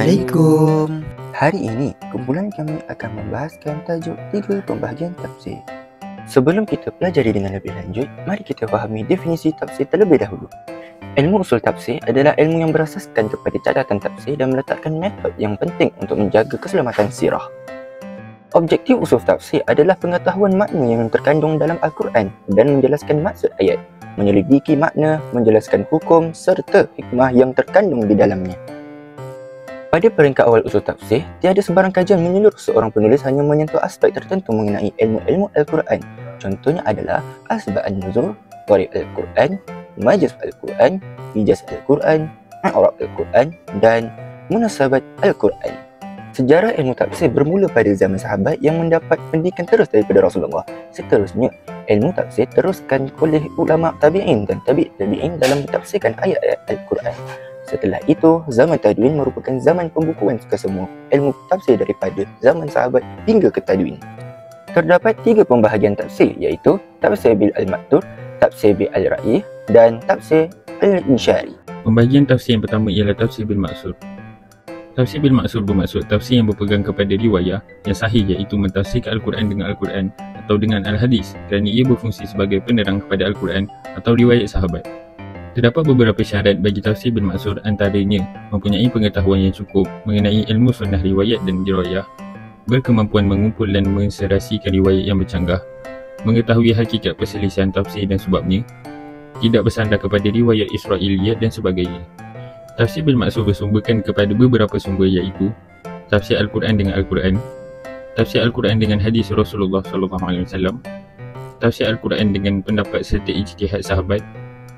Assalamualaikum. Hari ini, kumpulan kami akan membahaskan tajuk 3 pembahagian tafsir. Sebelum kita pelajari dengan lebih lanjut, mari kita fahami definisi tafsir terlebih dahulu. Ilmu usul tafsir adalah ilmu yang berasaskan kepada catatan tafsir dan meletakkan metod yang penting untuk menjaga keselamatan sirah. Objektif usul tafsir adalah pengetahuan makna yang terkandung dalam Al-Quran dan menjelaskan maksud ayat, menyelidiki makna, menjelaskan hukum serta hikmah yang terkandung di dalamnya. Pada peringkat awal usul tafsir, tiada sebarang kajian menyeluruh seorang penulis hanya menyentuh aspek tertentu mengenai ilmu-ilmu Al-Quran. Contohnya adalah asbab an-nuzul, gharib Al-Quran, majaz Al-Quran, ijaz Al-Quran, i'rab Al-Quran dan munasabat Al-Quran. Sejarah ilmu tafsir bermula pada zaman sahabat yang mendapat pendidikan terus daripada Rasulullah. Seterusnya, ilmu tafsir teruskan oleh ulama tabi'in dan tabi'in dalam mentafsirkan ayat-ayat Al-Quran. Setelah itu, zaman tadwin merupakan zaman pembukuan kesemua ilmu tafsir daripada zaman sahabat hingga ke tadwin. Terdapat 3 pembahagian tafsir iaitu tafsir bil al-maktur, tafsir bil al-ra'iyah dan tafsir al-insyari. Pembahagian tafsir yang pertama ialah tafsir bil maksur. Tafsir bil maksur bermaksud tafsir yang berpegang kepada riwayah yang sahih iaitu mentafsirkan Al-Quran dengan Al-Quran atau dengan Al-Hadis kerana ia berfungsi sebagai penerang kepada Al-Quran atau riwayat sahabat. Terdapat beberapa syarat bagi tafsir bil maksur, antaranya mempunyai pengetahuan yang cukup mengenai ilmu sunnah riwayat dan dirayah, berkemampuan mengumpul dan menserasikan riwayat yang bercanggah, mengetahui hakikat perselisihan tafsir dan sebabnya, tidak bersandar kepada riwayat Israiliyat dan sebagainya. Tafsir bil maksur bersumberkan kepada beberapa sumber iaitu tafsir Al-Quran dengan Al-Quran, tafsir Al-Quran dengan hadis Rasulullah SAW, tafsir Al-Quran dengan pendapat serta ijtihad sahabat,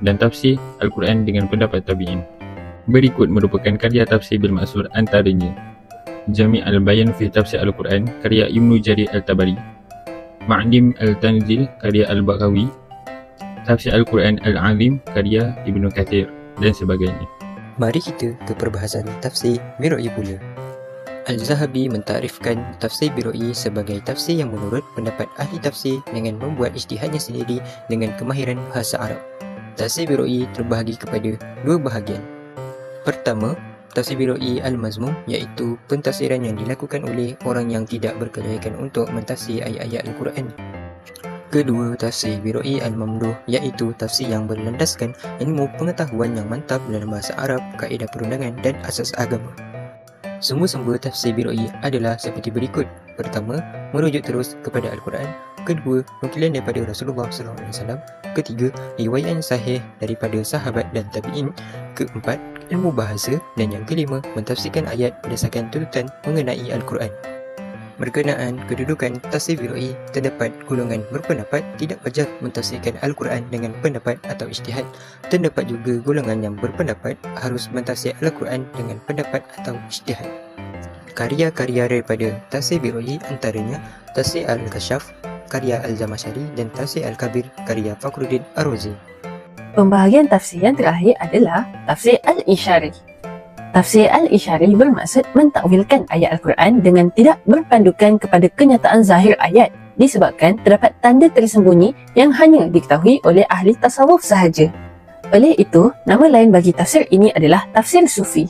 dan tafsir Al-Quran dengan pendapat tabi'in. Berikut merupakan karya tafsir bil maksur, antaranya Jami' al-Bayan fi Tafsir Al-Quran karya Ibnu Jarir Al-Tabari, Ma'dim al-Tanzil karya Al-Baghawi, Tafsir Al-Quran Al-Azim karya Ibnu Kathir dan sebagainya. Mari kita ke perbahasan tafsir Biroi pula. Al-Zahabi mentarifkan tafsir Biroi sebagai tafsir yang menurut pendapat ahli tafsir dengan membuat ijtihadnya sendiri dengan kemahiran bahasa Arab. Tafsir Biroi terbahagi kepada 2 bahagian. Pertama, tafsir Biroi Al-Mazmum iaitu pentafsiran yang dilakukan oleh orang yang tidak berkelayakan untuk mentafsir ayat-ayat Al-Quran. Kedua, tafsir Biroi Al-Mamduh iaitu tafsir yang berlandaskan ilmu pengetahuan yang mantap dalam bahasa Arab, kaedah perundangan dan asas agama. Sumber-sumber tafsir Biroi adalah seperti berikut. Pertama, merujuk terus kepada Al-Quran. Kedua, nukilan daripada Rasulullah SAW. Ketiga, riwayat yang sahih daripada sahabat dan tabi'in. Keempat, ilmu bahasa. Dan yang kelima, mentafsirkan ayat berdasarkan tuntutan mengenai Al-Quran. Berkenaan kedudukan tafsir Biroi, terdapat golongan berpendapat tidak wajar mentafsirkan Al-Quran dengan pendapat atau ijtihad. Terdapat juga golongan yang berpendapat harus mentafsir Al-Quran dengan pendapat atau ijtihad. Karya-karya daripada tafsir Biroi antaranya Tafsir Al-Kashaf karya Al-Zamakhsyari dan Tafsir Al-Kabir karya Fakhruddin Ar-Razi. Pembahagian tafsir yang terakhir adalah tafsir Al-Insyari. Tafsir Al-Insyari bermaksud mentakwilkan ayat Al-Quran dengan tidak berpandukan kepada kenyataan zahir ayat disebabkan terdapat tanda tersembunyi yang hanya diketahui oleh ahli tasawuf sahaja. Oleh itu, nama lain bagi tafsir ini adalah tafsir sufi.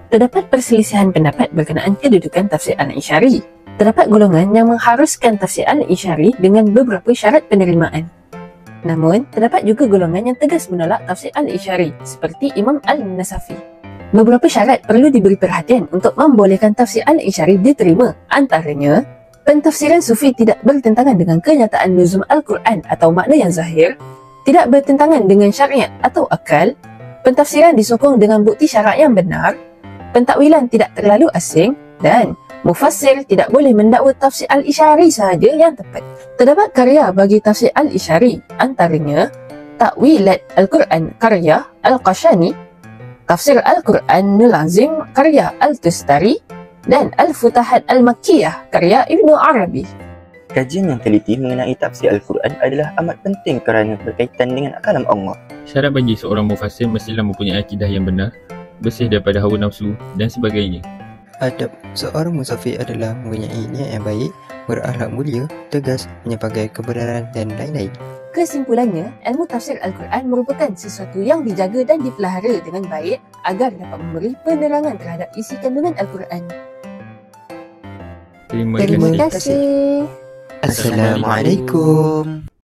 Terdapat perselisihan pendapat berkenaan kedudukan tafsir Al-Insyari. Terdapat golongan yang mengharuskan tafsir Al-Insyari dengan beberapa syarat penerimaan. Namun, terdapat juga golongan yang tegas menolak tafsir Al-Insyari seperti Imam Al-Nasafi. Beberapa syarat perlu diberi perhatian untuk membolehkan tafsir Al-Insyari diterima. Antaranya, pentafsiran sufi tidak bertentangan dengan kenyataan nuzul Al-Quran atau makna yang zahir, tidak bertentangan dengan syariat atau akal, pentafsiran disokong dengan bukti syarak yang benar, pentakwilan tidak terlalu asing dan mufassir tidak boleh mendakwa tafsir Al-Insyari sahaja yang tepat. Terdapat karya bagi tafsir Al-Insyari, antaranya Takwilat Al-Quran karya Al-Qashani, Tafsir Al-Quran Al-Azim karya Al-Tustari dan Al-Futahat Al-Makkiyah karya Ibnu Arabi. Kajian yang teliti mengenai tafsir Al-Quran adalah amat penting kerana berkaitan dengan kalam Allah. Syarat bagi seorang mufassir mestilah mempunyai akidah yang benar, bersih daripada hawa nafsu dan sebagainya. Adab seorang musafir adalah mempunyai niat yang baik, berakhlak mulia, tegas, menyebagai kebenaran dan lain-lain. Kesimpulannya, ilmu tafsir Al-Quran merupakan sesuatu yang dijaga dan dipelihara dengan baik agar dapat memberi penerangan terhadap isi kandungan Al-Quran. Terima Terima kasih. kasih. Assalamualaikum.